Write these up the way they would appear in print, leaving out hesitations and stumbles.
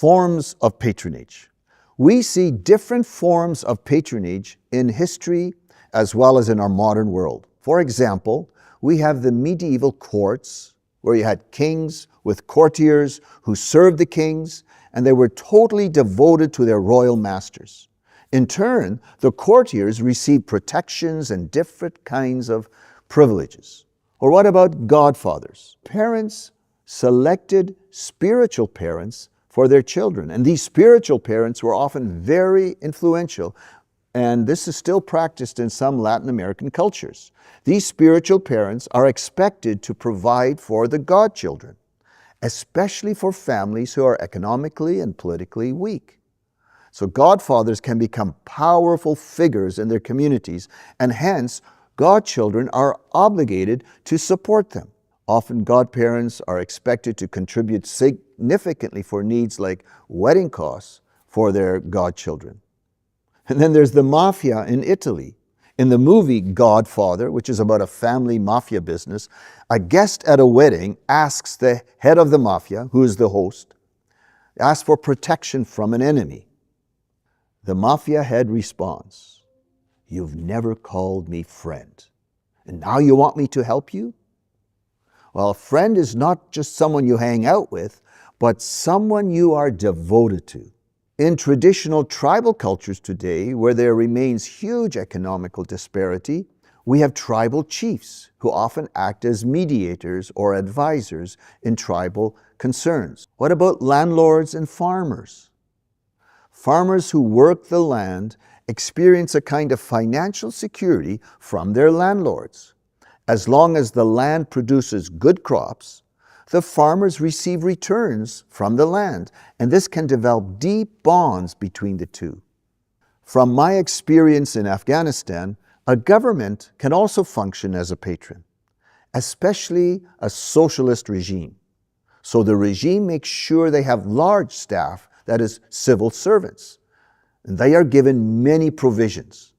Forms of patronage. We see different forms of patronage in history as well as in our modern world. For example, we have the medieval courts, where you had kings with courtiers who served the kings, and they were totally devoted to their royal masters. In turn, the courtiers received protections and different kinds of privileges. Or what about godfathers? Parents selected spiritual parents for their children, and these spiritual parents were often very influential, and this is still practiced in some Latin American cultures. These spiritual parents are expected to provide for the godchildren, especially for families who are economically and politically weak. So godfathers can become powerful figures in their communities, and hence godchildren are obligated to support them. Often godparents are expected to contribute significantly for needs like wedding costs for their godchildren. And then there's the mafia in Italy. In the movie Godfather, which is about a family mafia business, a guest at a wedding asks the head of the mafia, who is the host, asks for protection from an enemy. The mafia head responds, "You've never called me friend, and now you want me to help you?" Well, a friend is not just someone you hang out with, but someone you are devoted to. In traditional tribal cultures today, where there remains huge economical disparity, we have tribal chiefs who often act as mediators or advisors in tribal concerns. What about landlords and farmers? Farmers who work the land experience a kind of financial security from their landlords. As long as the land produces good crops, the farmers receive returns from the land, and this can develop deep bonds between the two. From my experience in Afghanistan, a government can also function as a patron, especially a socialist regime. So the regime makes sure they have large staff, that is, civil servants, and they are given many provisions.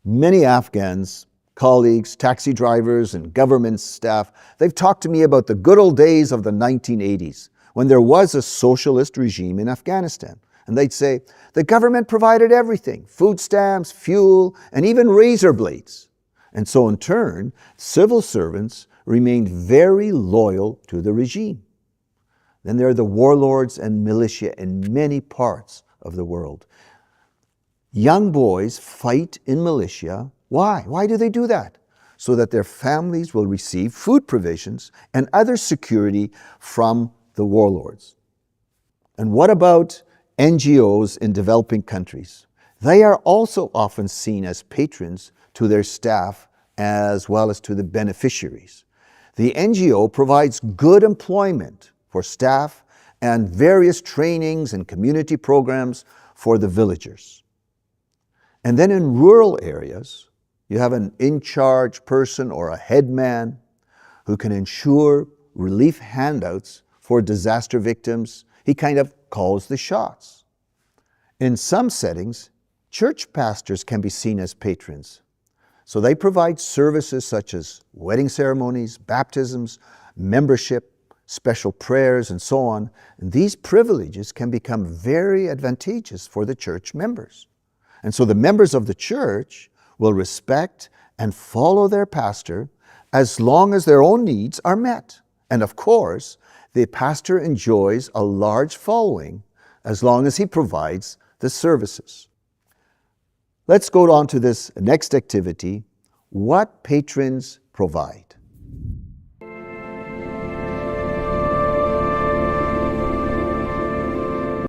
Many Afghans, colleagues, taxi drivers, and government staff, they've talked to me about the good old days of the 1980s, when there was a socialist regime in Afghanistan. And they'd say, the government provided everything, food stamps, fuel, and even razor blades. And so in turn, civil servants remained very loyal to the regime. Then there are the warlords and militia in many parts of the world. Young boys fight in militia. Why? Why do they do that? So that their families will receive food provisions and other security from the warlords. And what about NGOs in developing countries? They are also often seen as patrons to their staff as well as to the beneficiaries. The NGO provides good employment for staff and various trainings and community programs for the villagers. And then in rural areas, you have an in-charge person or a headman who can ensure relief handouts for disaster victims. He kind of calls the shots. In some settings, church pastors can be seen as patrons. So they provide services such as wedding ceremonies, baptisms, membership, special prayers, and so on. And these privileges can become very advantageous for the church members. And so the members of the church will respect and follow their pastor as long as their own needs are met. And of course, the pastor enjoys a large following as long as he provides the services. Let's go on to this next activity, what patrons provide.